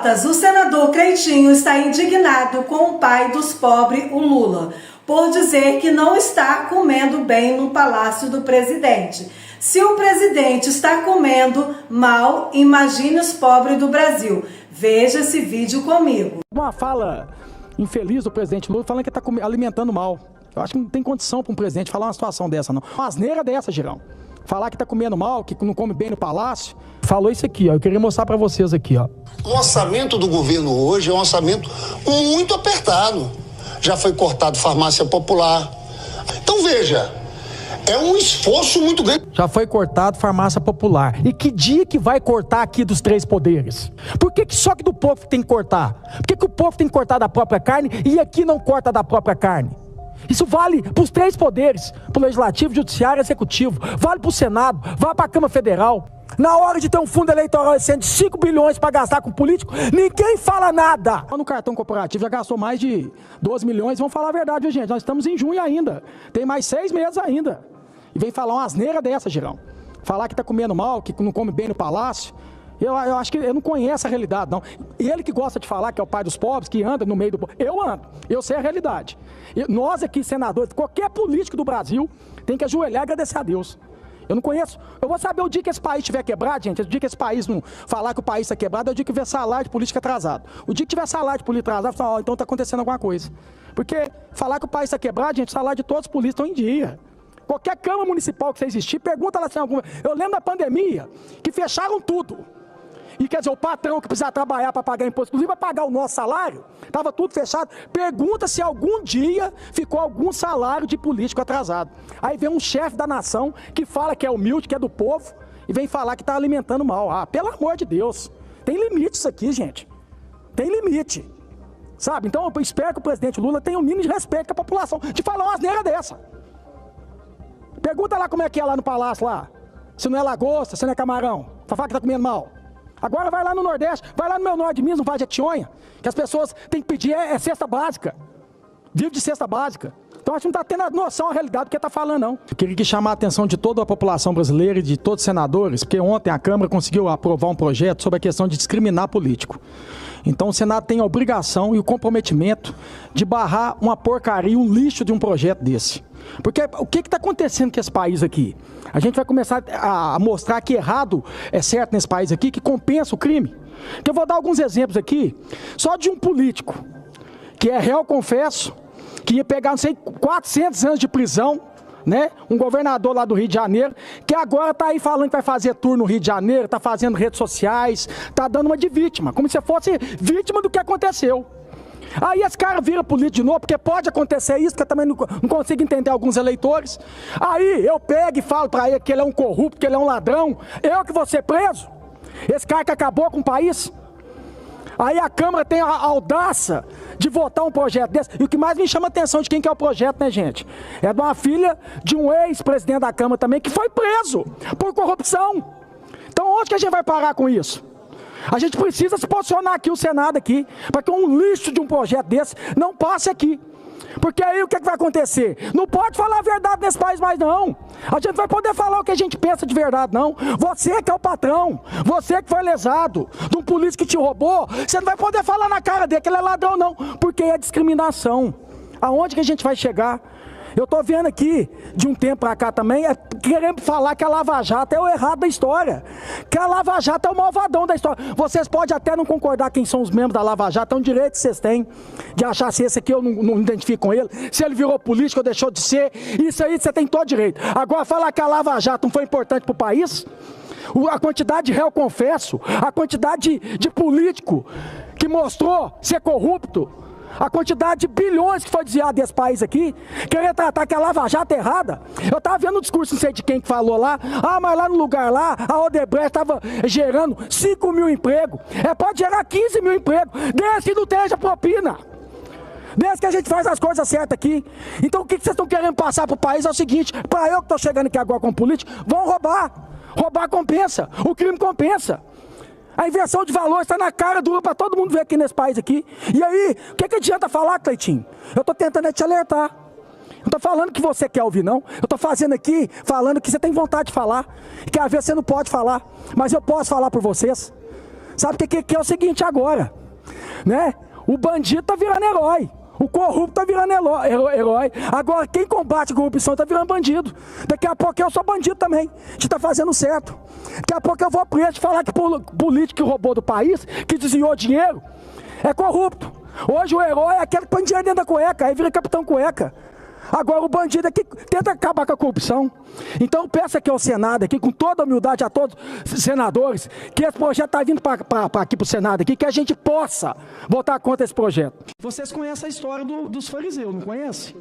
Internautas, o senador Cleitinho está indignado com o pai dos pobres, o Lula, por dizer que não está comendo bem no palácio do presidente. Se o presidente está comendo mal, imagine os pobres do Brasil. Veja esse vídeo comigo. Uma fala infeliz do presidente Lula falando que está alimentando mal. Eu acho que não tem condição para um presidente falar uma situação dessa, não. Uma asneira dessa, Girão. Falar que tá comendo mal, que não come bem no palácio. Falou isso aqui, ó. Eu queria mostrar para vocês aqui, ó. O orçamento do governo hoje é um orçamento muito apertado. Já foi cortado farmácia popular. Então veja, é um esforço muito grande. Já foi cortado farmácia popular. E que dia que vai cortar aqui dos três poderes? Por que só que do povo tem que cortar? Por que o povo tem que cortar da própria carne e aqui não corta da própria carne? Isso vale para os três poderes, para o Legislativo, Judiciário e Executivo, vale para o Senado, vale para a Câmara Federal. Na hora de ter um fundo eleitoral de 5 bilhões para gastar com político, ninguém fala nada. No cartão corporativo já gastou mais de 12 milhões, vamos falar a verdade, viu, gente? Nós estamos em junho ainda, tem mais 6 meses ainda. E vem falar uma asneira dessa, Girão. Falar que está comendo mal, que não come bem no palácio. Eu acho que ele não conhece a realidade, não. Ele que gosta de falar que é o pai dos pobres, que anda no meio do povo. Eu ando, eu sei a realidade. Nós aqui, senadores, qualquer político do Brasil tem que ajoelhar e agradecer a Deus. Eu não conheço. Eu vou saber o dia que esse país estiver quebrado, gente. O dia que esse país não falar que o país está quebrado, é o dia que tiver salário de política atrasado. O dia que tiver salário de política atrasado, fala, então está acontecendo alguma coisa. Porque falar que o país está quebrado, gente, o salário de todos os políticos estão em dia. Qualquer Câmara Municipal que você existir, pergunta lá se tem alguma. Eu lembro da pandemia, que fecharam tudo. E quer dizer, o patrão que precisava trabalhar para pagar imposto, inclusive para pagar o nosso salário, estava tudo fechado. Pergunta se algum dia ficou algum salário de político atrasado. Aí vem um chefe da nação que fala que é humilde, que é do povo, e vem falar que está alimentando mal. Ah, pelo amor de Deus, tem limite isso aqui, gente. Tem limite. Sabe? Então eu espero que o presidente Lula tenha um mínimo de respeito com a população, de falar uma asneira dessa. Pergunta lá como é que é lá no palácio lá. Se não é lagosta, se não é camarão. Pra falar que tá comendo mal. Agora vai lá no Nordeste, vai lá no meu norte de Minas, no Vale de Jequitinhonha, que as pessoas têm que pedir cesta básica. Vive de cesta básica. Então a gente não está tendo a noção, a realidade do que está falando, não. Eu queria chamar a atenção de toda a população brasileira e de todos os senadores, porque ontem a Câmara conseguiu aprovar um projeto sobre a questão de discriminar político. Então o Senado tem a obrigação e o comprometimento de barrar uma porcaria, um lixo de um projeto desse. Porque o que está acontecendo com esse país aqui? A gente vai começar a mostrar que errado é certo nesse país aqui, que compensa o crime. Então eu vou dar alguns exemplos aqui, só de um político, que é réu, confesso, que ia pegar, não sei, 400 anos de prisão, né? Um governador lá do Rio de Janeiro, que agora está aí falando que vai fazer tour no Rio de Janeiro, está fazendo redes sociais, está dando uma de vítima, como se fosse vítima do que aconteceu. Aí esse cara vira político de novo, porque pode acontecer isso, que eu também não consigo entender alguns eleitores. Aí eu pego e falo para ele que ele é um corrupto, que ele é um ladrão, eu que vou ser preso? Esse cara que acabou com o país? Aí a Câmara tem a audácia de votar um projeto desse. E o que mais me chama a atenção de quem que é o projeto, né, gente? É de uma filha de um ex-presidente da Câmara também, que foi preso por corrupção. Então onde que a gente vai parar com isso? A gente precisa se posicionar aqui, o Senado aqui, para que um lixo de um projeto desse não passe aqui. Porque aí o que vai acontecer? Não pode falar a verdade nesse país mais não. A gente vai poder falar o que a gente pensa de verdade não. Você que é o patrão, você que foi lesado de um político que te roubou, você não vai poder falar na cara dele que ele é ladrão não, porque é discriminação. Aonde que a gente vai chegar? Eu estou vendo aqui, de um tempo para cá também, querendo falar que a Lava Jato é o errado da história. Que a Lava Jato é o malvadão da história. Vocês podem até não concordar quem são os membros da Lava Jato, é um direito que vocês têm de achar se esse aqui eu não identifico com ele, se ele virou político ou deixou de ser, isso aí você tem todo direito. Agora, falar que a Lava Jato não foi importante para o país, a quantidade de réu confesso, a quantidade de político que mostrou ser corrupto, a quantidade de bilhões que foi desviado desse país aqui, querer tratar que a Lava Jato é errada. Eu estava vendo o discurso, não sei de quem que falou lá, mas lá no lugar lá, a Odebrecht estava gerando 5 mil empregos, pode gerar 15 mil empregos, desde que não tenha propina, desde que a gente faz as coisas certas aqui. Então o que vocês estão querendo passar para o país é o seguinte, para eu que estou chegando aqui agora como político, vão roubar compensa, o crime compensa. A inversão de valor está na cara dura para todo mundo ver aqui nesse país aqui. E aí, o que adianta falar, Cleitinho? Eu estou tentando te alertar. Não estou falando que você quer ouvir, não. Eu estou fazendo aqui, falando que você tem vontade de falar. Que às vezes você não pode falar. Mas eu posso falar por vocês. Sabe o que é o seguinte agora, né? O bandido está virando herói. O corrupto está virando herói. Agora, quem combate a corrupção está virando bandido. Daqui a pouco eu sou bandido também. A gente está fazendo certo. Daqui a pouco eu vou preso falar que político que roubou do país, que desviou dinheiro, é corrupto. Hoje o herói é aquele que põe dinheiro dentro da cueca, aí vira capitão cueca. Agora o bandido é que tenta acabar com a corrupção. Então eu peço aqui ao Senado, aqui, com toda a humildade a todos os senadores, que esse projeto está vindo aqui para o Senado, aqui, que a gente possa votar contra esse projeto. Vocês conhecem a história dos fariseus, não conhecem?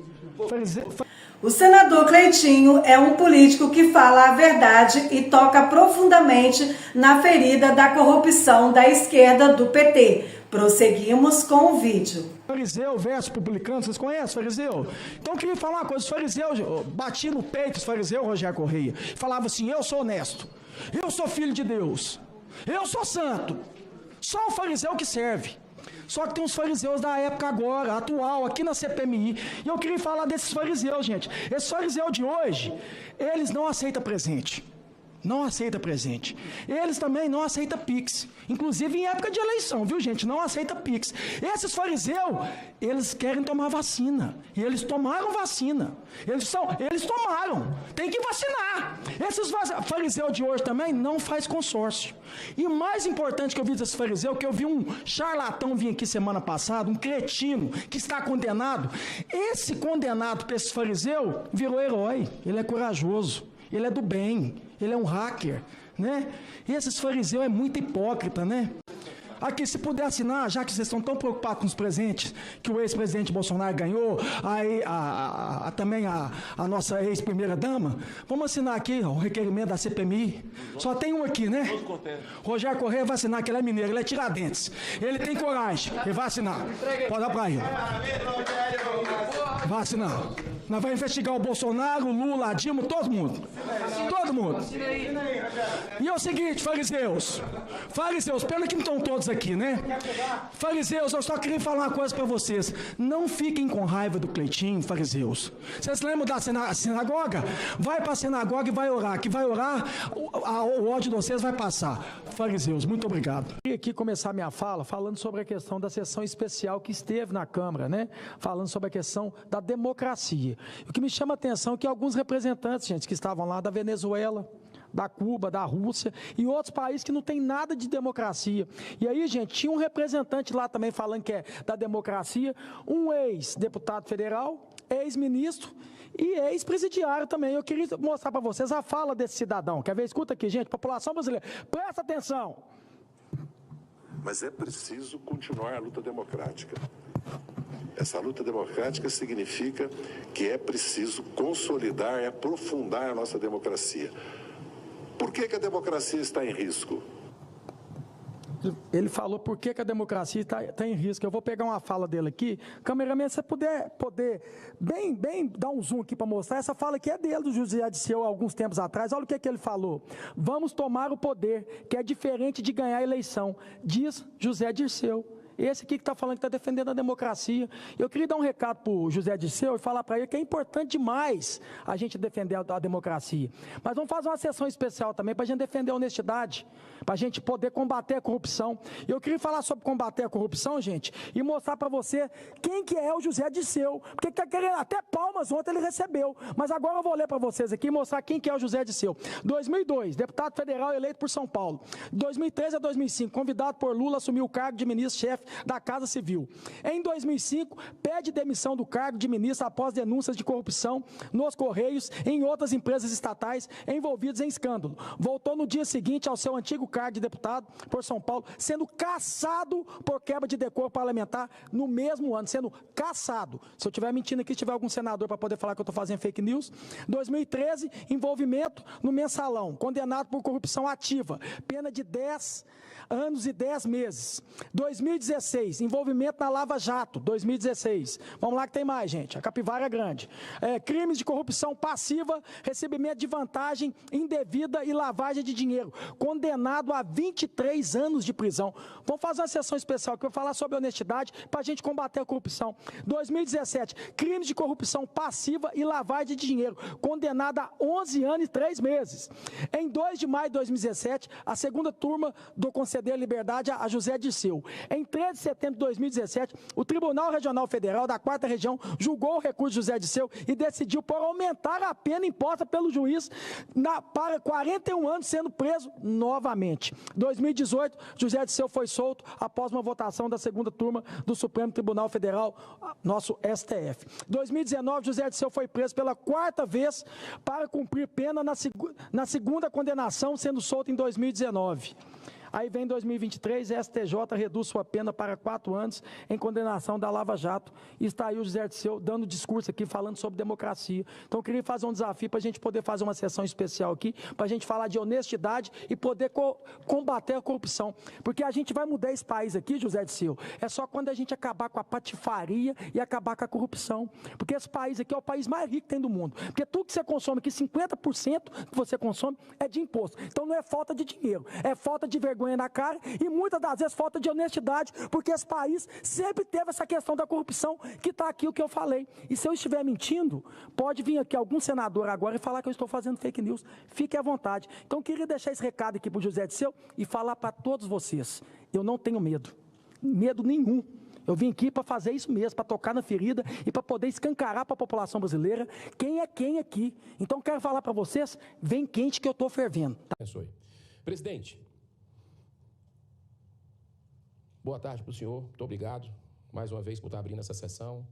O senador Cleitinho é um político que fala a verdade e toca profundamente na ferida da corrupção da esquerda do PT. Prosseguimos com o vídeo. Fariseu versus publicano, vocês conhecem fariseu? Então eu queria falar uma coisa, os fariseus, bati no peito os fariseus, Rogério Correia, falava assim, eu sou honesto, eu sou filho de Deus, eu sou santo, só o fariseu que serve. Só que tem uns fariseus da época agora, atual, aqui na CPMI, e eu queria falar desses fariseus, gente. Esses fariseus de hoje, eles não aceitam presente. Não aceita presente. Eles também não aceitam Pix. Inclusive em época de eleição, viu, gente? Não aceita Pix. Esses fariseus, eles querem tomar vacina. E eles tomaram vacina. Eles tomaram. Tem que vacinar. Esses fariseus de hoje também não faz consórcio. E o mais importante que eu vi desses fariseus, que eu vi um charlatão vir aqui semana passada, um cretino, que está condenado. Esse condenado para esses fariseus virou herói. Ele é corajoso. Ele é do bem, ele é um hacker, né? E esses fariseus é muito hipócrita, né? Aqui, se puder assinar, já que vocês estão tão preocupados com os presentes que o ex-presidente Bolsonaro ganhou, aí também a nossa ex-primeira-dama, vamos assinar aqui o requerimento da CPMI. Só tem um aqui, né? Rogério Correia vai assinar, que ele é mineiro, ele é Tiradentes. Ele tem coragem, ele vai assinar. Pode dar para ele. Vai assinar. Nós vamos investigar o Bolsonaro, o Lula, a Dilma, todo mundo. Todo mundo. E é o seguinte, fariseus, pena que não estão todos aqui, né? Fariseus, eu só queria falar uma coisa para vocês. Não fiquem com raiva do Cleitinho, fariseus. Vocês lembram da sinagoga? Vai para a sinagoga e vai orar. Que vai orar, o ódio de vocês vai passar. Fariseus, muito obrigado. Eu queria aqui começar minha fala falando sobre a questão da sessão especial que esteve na Câmara, né? Falando sobre a questão da democracia. O que me chama a atenção é que alguns representantes, gente, que estavam lá da Venezuela, da Cuba, da Rússia e outros países que não tem nada de democracia. E aí, gente, tinha um representante lá também falando que é da democracia, um ex-deputado federal, ex-ministro e ex-presidiário também. Eu queria mostrar para vocês a fala desse cidadão. Quer ver? Escuta aqui, gente, população brasileira, presta atenção. Mas é preciso continuar a luta democrática. Essa luta democrática significa que é preciso consolidar e aprofundar a nossa democracia. Por que a democracia está em risco? Ele falou por que a democracia está em risco. Eu vou pegar uma fala dele aqui. Cameraman, se você poder bem dar um zoom aqui para mostrar, essa fala aqui é dele, do José Dirceu, há alguns tempos atrás. Olha o que ele falou. Vamos tomar o poder, que é diferente de ganhar a eleição, diz José Dirceu. Esse aqui que está falando que está defendendo a democracia. Eu queria dar um recado para o José Dirceu e falar para ele que é importante demais a gente defender a democracia. Mas vamos fazer uma sessão especial também para a gente defender a honestidade, para a gente poder combater a corrupção. Eu queria falar sobre combater a corrupção, gente, e mostrar para você quem que é o José Dirceu. Porque está querendo, até palmas ontem ele recebeu. Mas agora eu vou ler para vocês aqui e mostrar quem que é o José Dirceu. 2002, deputado federal eleito por São Paulo. 2013 a 2005, convidado por Lula, assumiu o cargo de ministro-chefe da Casa Civil. Em 2005, pede demissão do cargo de ministro após denúncias de corrupção nos Correios e em outras empresas estatais envolvidas em escândalo. Voltou no dia seguinte ao seu antigo cargo de deputado por São Paulo, sendo cassado por quebra de decoro parlamentar no mesmo ano, sendo cassado. Se eu estiver mentindo aqui, se tiver algum senador para poder falar que eu estou fazendo fake news. 2013, envolvimento no Mensalão, condenado por corrupção ativa, pena de 10 anos e 10 meses. 2016, 2016, envolvimento na Lava Jato, 2016. Vamos lá que tem mais, gente. A capivara é grande. Crimes de corrupção passiva, recebimento de vantagem indevida e lavagem de dinheiro. Condenado a 23 anos de prisão. Vamos fazer uma sessão especial que eu vou falar sobre honestidade para a gente combater a corrupção. 2017, crimes de corrupção passiva e lavagem de dinheiro. Condenado a 11 anos e 3 meses. Em 2 de maio de 2017, a segunda turma do conceder a liberdade a José Dirceu. Em 13 de setembro de 2017, o Tribunal Regional Federal da 4ª Região julgou o recurso de José Dirceu e decidiu por aumentar a pena imposta pelo juiz para 41 anos, sendo preso novamente. 2018, José Dirceu foi solto após uma votação da segunda turma do Supremo Tribunal Federal, nosso STF. 2019, José Dirceu foi preso pela 4ª vez para cumprir pena na segunda condenação, sendo solto em 2019. Aí vem 2023, STJ reduz sua pena para 4 anos em condenação da Lava Jato. E está aí o José Dirceu dando discurso aqui, falando sobre democracia. Então eu queria fazer um desafio para a gente poder fazer uma sessão especial aqui, para a gente falar de honestidade e poder combater a corrupção. Porque a gente vai mudar esse país aqui, José Dirceu, é só quando a gente acabar com a patifaria e acabar com a corrupção. Porque esse país aqui é o país mais rico que tem do mundo. Porque tudo que você consome aqui, 50% que você consome é de imposto. Então não é falta de dinheiro, é falta de vergonha na cara e muitas das vezes falta de honestidade, porque esse país sempre teve essa questão da corrupção, que está aqui o que eu falei. E se eu estiver mentindo, pode vir aqui algum senador agora e falar que eu estou fazendo fake news. Fique à vontade. Então eu queria deixar esse recado aqui para o José Dirceu e falar para todos vocês, eu não tenho medo nenhum. Eu vim aqui para fazer isso mesmo, para tocar na ferida e para poder escancarar para a população brasileira quem é quem aqui. Então quero falar para vocês, vem quente que eu estou fervendo. Tá? Presidente, boa tarde para o senhor, muito obrigado mais uma vez por estar abrindo essa sessão.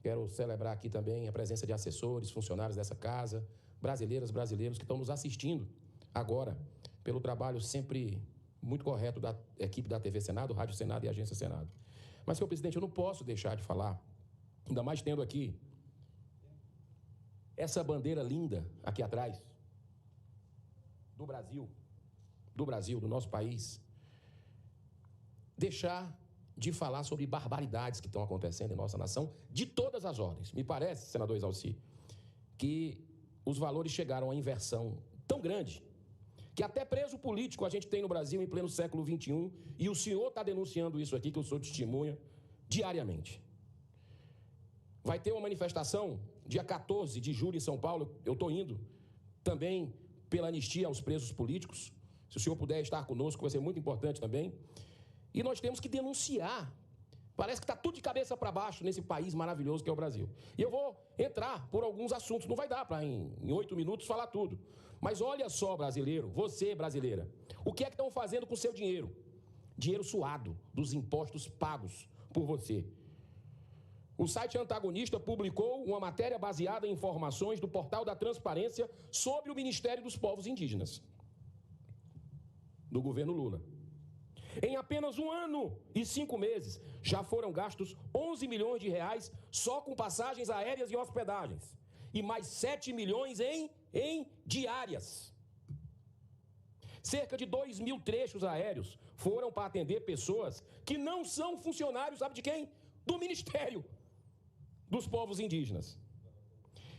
Quero celebrar aqui também a presença de assessores, funcionários dessa casa, brasileiros que estão nos assistindo agora, pelo trabalho sempre muito correto da equipe da TV Senado, Rádio Senado e Agência Senado. Mas, senhor presidente, eu não posso deixar de falar, ainda mais tendo aqui essa bandeira linda aqui atrás, do Brasil, do nosso país, deixar de falar sobre barbaridades que estão acontecendo em nossa nação, de todas as ordens. Me parece, senador Exalci, que os valores chegaram a inversão tão grande que até preso político a gente tem no Brasil em pleno século XXI, e o senhor está denunciando isso aqui, que eu sou testemunha, diariamente. Vai ter uma manifestação dia 14 de julho em São Paulo, eu estou indo, também pela anistia aos presos políticos. Se o senhor puder estar conosco, vai ser muito importante também. E nós temos que denunciar. Parece que está tudo de cabeça para baixo nesse país maravilhoso que é o Brasil. E eu vou entrar por alguns assuntos. Não vai dar para, em 8 minutos, falar tudo. Mas olha só, brasileiro, você, brasileira, o que é que estão fazendo com o seu dinheiro? Dinheiro suado dos impostos pagos por você. O site Antagonista publicou uma matéria baseada em informações do Portal da Transparência sobre o Ministério dos Povos Indígenas, do governo Lula. Em apenas 1 ano e 5 meses, já foram gastos 11 milhões de reais só com passagens aéreas e hospedagens. E mais 7 milhões em diárias. Cerca de 2 mil trechos aéreos foram para atender pessoas que não são funcionários, sabe de quem? Do Ministério dos Povos Indígenas.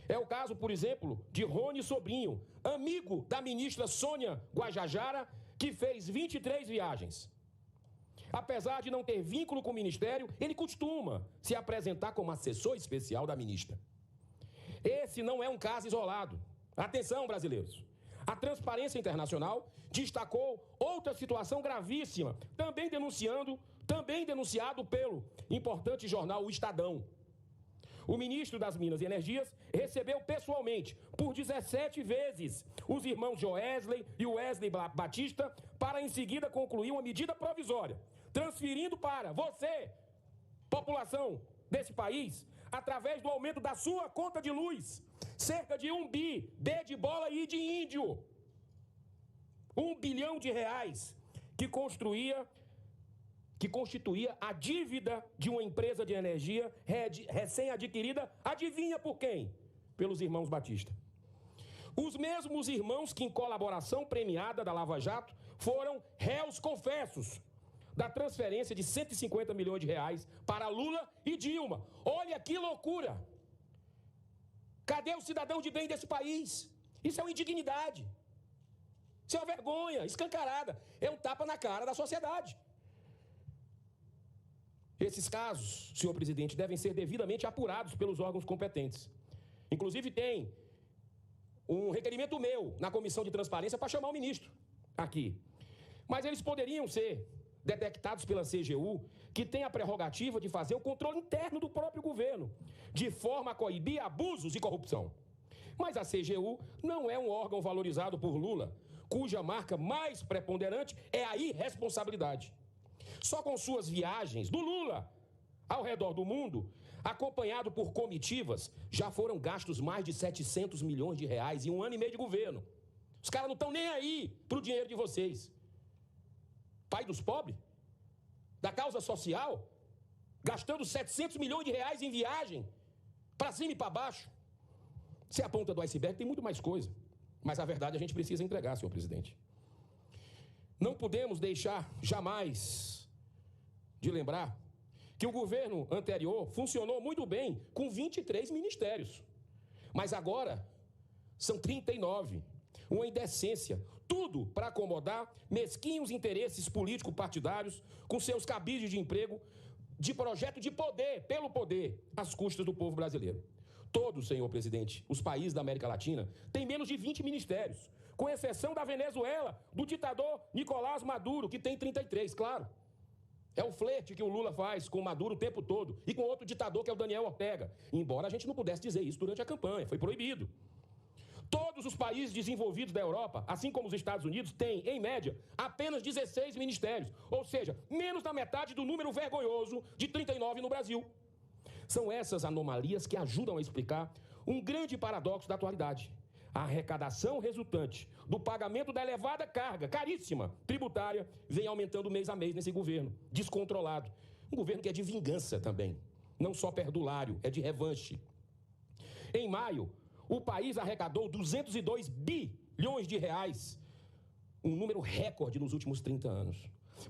É o caso, por exemplo, de Rony Sobrinho, amigo da ministra Sônia Guajajara, que fez 23 viagens. Apesar de não ter vínculo com o Ministério, ele costuma se apresentar como assessor especial da ministra. Esse não é um caso isolado. Atenção, brasileiros. A Transparência Internacional destacou outra situação gravíssima, também denunciado pelo importante jornal O Estadão. O ministro das Minas e Energias recebeu pessoalmente, por 17 vezes, os irmãos Joesley e Wesley Batista para, em seguida, concluir uma medida provisória, transferindo para você, população desse país, através do aumento da sua conta de luz, cerca de 1 bi, B de bola e de índio. 1 bilhão de reais que constituía a dívida de uma empresa de energia recém-adquirida, adivinha por quem? Pelos irmãos Batista. Os mesmos irmãos que, em colaboração premiada da Lava Jato, foram réus confessos da transferência de 150 milhões de reais para Lula e Dilma. Olha que loucura! Cadê o cidadão de bem desse país? Isso é uma indignidade. Isso é uma vergonha escancarada. É um tapa na cara da sociedade. Esses casos, senhor presidente, devem ser devidamente apurados pelos órgãos competentes. Inclusive tem um requerimento meu na Comissão de Transparência para chamar o ministro aqui. Mas eles poderiam ser detectados pela CGU, que tem a prerrogativa de fazer o controle interno do próprio governo, de forma a coibir abusos e corrupção. Mas a CGU não é um órgão valorizado por Lula, cuja marca mais preponderante é a irresponsabilidade. Só com suas viagens do Lula ao redor do mundo, acompanhado por comitivas, já foram gastos mais de 700 milhões de reais em 1 ano e meio de governo. Os caras não estão nem aí pro dinheiro de vocês. Pai dos pobres, da causa social, gastando 700 milhões de reais em viagem, para cima e para baixo. Se é a ponta do iceberg, tem muito mais coisa. Mas a verdade a gente precisa entregar, senhor presidente. Não podemos deixar jamais de lembrar que o governo anterior funcionou muito bem com 23 ministérios. Mas agora são 39. Uma indecência. Tudo para acomodar mesquinhos interesses político-partidários com seus cabides de emprego, de projeto de poder, pelo poder, às custas do povo brasileiro. Todos, senhor presidente, os países da América Latina têm menos de 20 ministérios, com exceção da Venezuela, do ditador Nicolás Maduro, que tem 33, claro. É o flerte que o Lula faz com o Maduro o tempo todo e com outro ditador que é o Daniel Ortega. Embora a gente não pudesse dizer isso durante a campanha, foi proibido. Todos os países desenvolvidos da Europa, assim como os Estados Unidos, têm, em média, apenas 16 ministérios. Ou seja, menos da metade do número vergonhoso de 39 no Brasil. São essas anomalias que ajudam a explicar um grande paradoxo da atualidade. A arrecadação resultante do pagamento da elevada carga, caríssima, tributária, vem aumentando mês a mês nesse governo, descontrolado. Um governo que é de vingança também, não só perdulário, é de revanche. Em maio, o país arrecadou 202 bilhões de reais, um número recorde nos últimos 30 anos.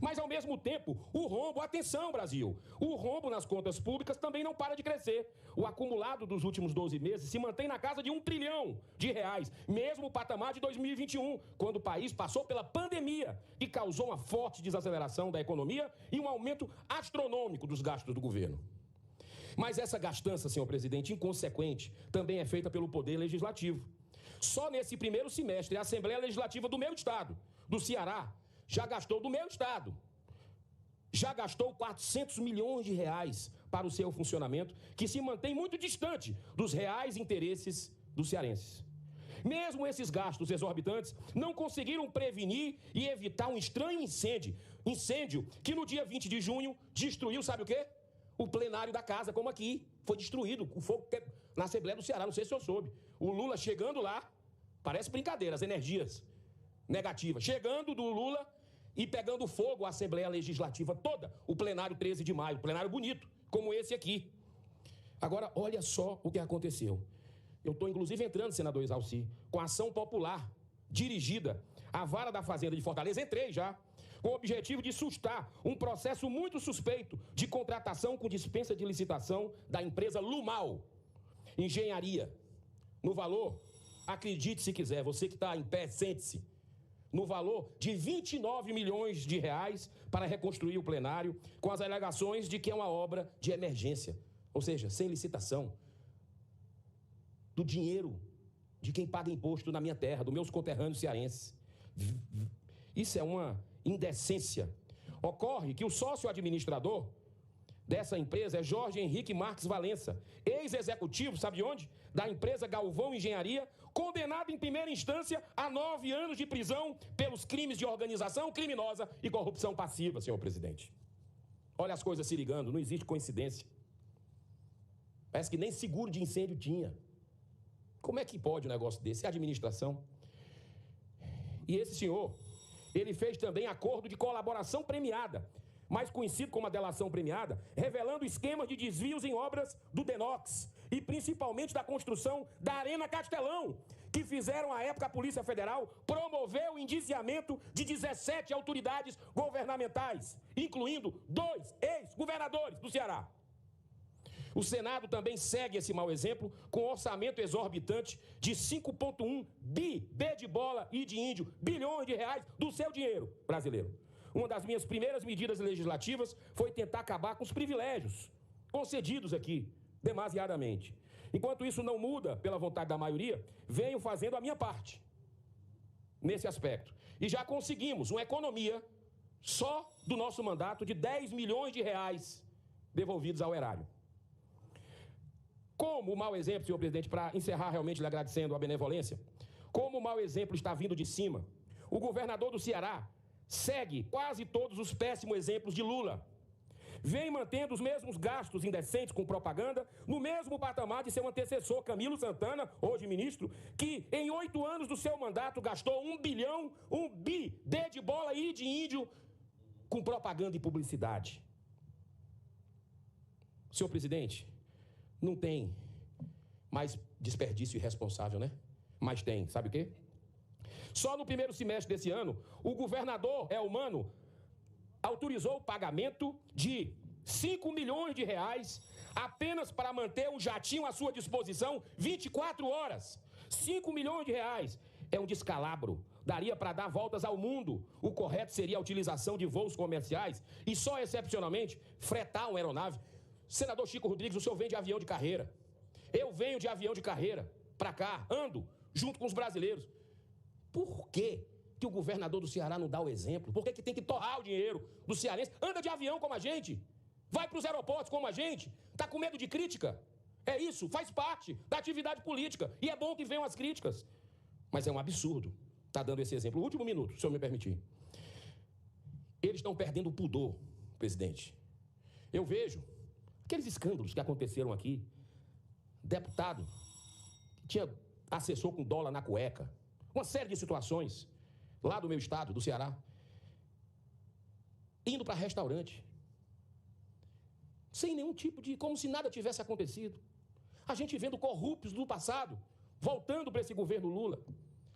Mas, ao mesmo tempo, o rombo, atenção, Brasil, o rombo nas contas públicas também não para de crescer. O acumulado dos últimos 12 meses se mantém na casa de 1 trilhão de reais, mesmo o patamar de 2021, quando o país passou pela pandemia, que causou uma forte desaceleração da economia e um aumento astronômico dos gastos do governo. Mas essa gastança, senhor presidente, inconsequente, também é feita pelo Poder Legislativo. Só nesse primeiro semestre, a Assembleia Legislativa do meu estado, do Ceará, já gastou do meu estado, já gastou 400 milhões de reais para o seu funcionamento, que se mantém muito distante dos reais interesses dos cearenses. Mesmo esses gastos exorbitantes não conseguiram prevenir e evitar um estranho incêndio que no dia 20 de junho destruiu, sabe o quê? O plenário da casa, como aqui, foi destruído, o fogo na Assembleia do Ceará, não sei se eu soube. O Lula chegando lá, parece brincadeira, as energias negativas, chegando do Lula e pegando fogo a Assembleia Legislativa toda, o plenário 13 de maio, plenário bonito, como esse aqui. Agora, olha só o que aconteceu. Eu estou, inclusive, entrando, senador Exalci, com ação popular dirigida à Vara da Fazenda de Fortaleza, entrei já, com o objetivo de sustar um processo muito suspeito de contratação com dispensa de licitação da empresa Lumal Engenharia, no valor, acredite se quiser, você que está em pé, sente-se, no valor de 29 milhões de reais para reconstruir o plenário, com as alegações de que é uma obra de emergência, ou seja, sem licitação, do dinheiro de quem paga imposto na minha terra, dos meus conterrâneos cearenses. Isso é uma indecência. Ocorre que o sócio administrador dessa empresa é Jorge Henrique Marques Valença, ex-executivo, sabe de onde? Da empresa Galvão Engenharia, condenado em primeira instância a 9 anos de prisão pelos crimes de organização criminosa e corrupção passiva, senhor presidente. Olha as coisas se ligando, não existe coincidência. Parece que nem seguro de incêndio tinha. Como é que pode um negócio desse? É administração. E esse senhor, ele fez também acordo de colaboração premiada, mais conhecido como a delação premiada, revelando esquemas de desvios em obras do DENOX e principalmente da construção da Arena Castelão, que fizeram à época a Polícia Federal promover o indiciamento de 17 autoridades governamentais, incluindo 2 ex-governadores do Ceará. O Senado também segue esse mau exemplo com orçamento exorbitante de 5,1 B de bola e de índio, bilhões de reais do seu dinheiro brasileiro. Uma das minhas primeiras medidas legislativas foi tentar acabar com os privilégios concedidos aqui, demasiadamente. Enquanto isso não muda pela vontade da maioria, venho fazendo a minha parte nesse aspecto. E já conseguimos uma economia só do nosso mandato de 10 milhões de reais devolvidos ao erário. Como o mau exemplo, senhor presidente, para encerrar realmente lhe agradecendo a benevolência, como o mau exemplo está vindo de cima, o governador do Ceará segue quase todos os péssimos exemplos de Lula. Vem mantendo os mesmos gastos indecentes com propaganda, no mesmo patamar de seu antecessor, Camilo Santana, hoje ministro, que em 8 anos do seu mandato gastou 1 bilhão, 1 bi, D de bola e de índio, com propaganda e publicidade. Senhor presidente, não tem mais desperdício irresponsável, né? Mas tem, sabe o quê? Só no primeiro semestre desse ano, o governador Elmano autorizou o pagamento de 5 milhões de reais apenas para manter um jatinho à sua disposição 24 horas. 5 milhões de reais. É um descalabro. Daria para dar voltas ao mundo. O correto seria a utilização de voos comerciais e só excepcionalmente fretar uma aeronave. Senador Chico Rodrigues, o senhor vem de avião de carreira. Eu venho de avião de carreira para cá, ando junto com os brasileiros. Por que o governador do Ceará não dá o exemplo? Por que tem que torrar o dinheiro do cearense? Anda de avião como a gente. Vai para os aeroportos como a gente. Está com medo de crítica? É isso, faz parte da atividade política. E é bom que venham as críticas. Mas é um absurdo estar dando esse exemplo. O último minuto, se o senhor me permitir. Eles estão perdendo o pudor, presidente. Eu vejo aqueles escândalos que aconteceram aqui. Deputado que tinha assessor com dólar na cueca. Uma série de situações lá do meu estado, do Ceará. Indo para restaurante. Sem nenhum tipo de... como se nada tivesse acontecido. A gente vendo corruptos do passado voltando para esse governo Lula.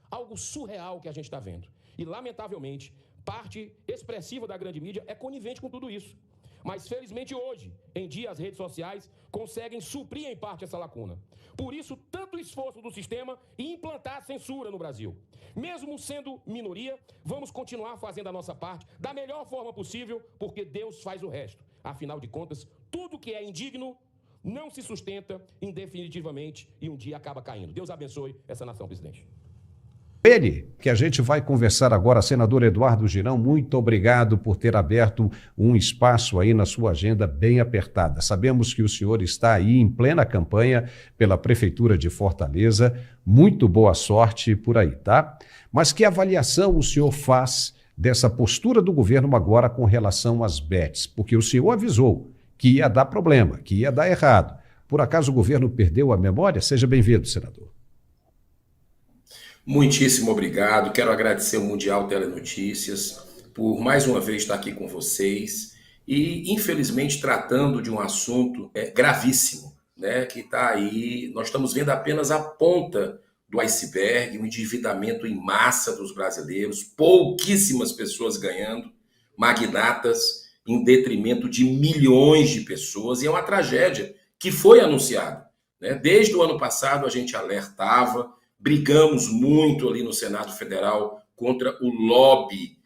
Algo surreal que a gente está vendo. E, lamentavelmente, parte expressiva da grande mídia é conivente com tudo isso. Mas, felizmente, hoje, em dia, as redes sociais conseguem suprir, em parte, essa lacuna. Por isso, tanto esforço do sistema em implantar a censura no Brasil. Mesmo sendo minoria, vamos continuar fazendo a nossa parte da melhor forma possível, porque Deus faz o resto. Afinal de contas, tudo que é indigno não se sustenta indefinitivamente e um dia acaba caindo. Deus abençoe essa nação, presidente. Ele, que a gente vai conversar agora, senador Eduardo Girão, muito obrigado por ter aberto um espaço aí na sua agenda bem apertada. Sabemos que o senhor está aí em plena campanha pela Prefeitura de Fortaleza, muito boa sorte por aí, tá? Mas que avaliação o senhor faz dessa postura do governo agora com relação às bets? Porque o senhor avisou que ia dar problema, que ia dar errado. Por acaso o governo perdeu a memória? Seja bem-vindo, senador. Muitíssimo obrigado. Quero agradecer ao Mundial Telenotícias por mais uma vez estar aqui com vocês e, infelizmente, tratando de um assunto gravíssimo, né, que está aí. Nós estamos vendo apenas a ponta do iceberg, o endividamento em massa dos brasileiros, pouquíssimas pessoas ganhando, magnatas em detrimento de milhões de pessoas, e é uma tragédia que foi anunciada, né? Desde o ano passado a gente alertava, brigamos muito ali no Senado Federal contra o lobby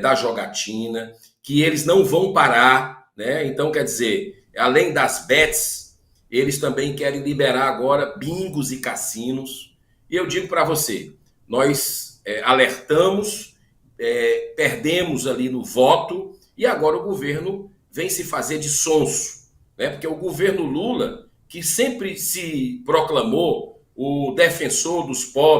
da jogatina, que eles não vão parar, né? Então, quer dizer, além das bets, eles também querem liberar agora bingos e cassinos. E eu digo para você, nós alertamos, perdemos ali no voto, e agora o governo vem se fazer de sonso, né? Porque o governo Lula, que sempre se proclamou o defensor dos pobres,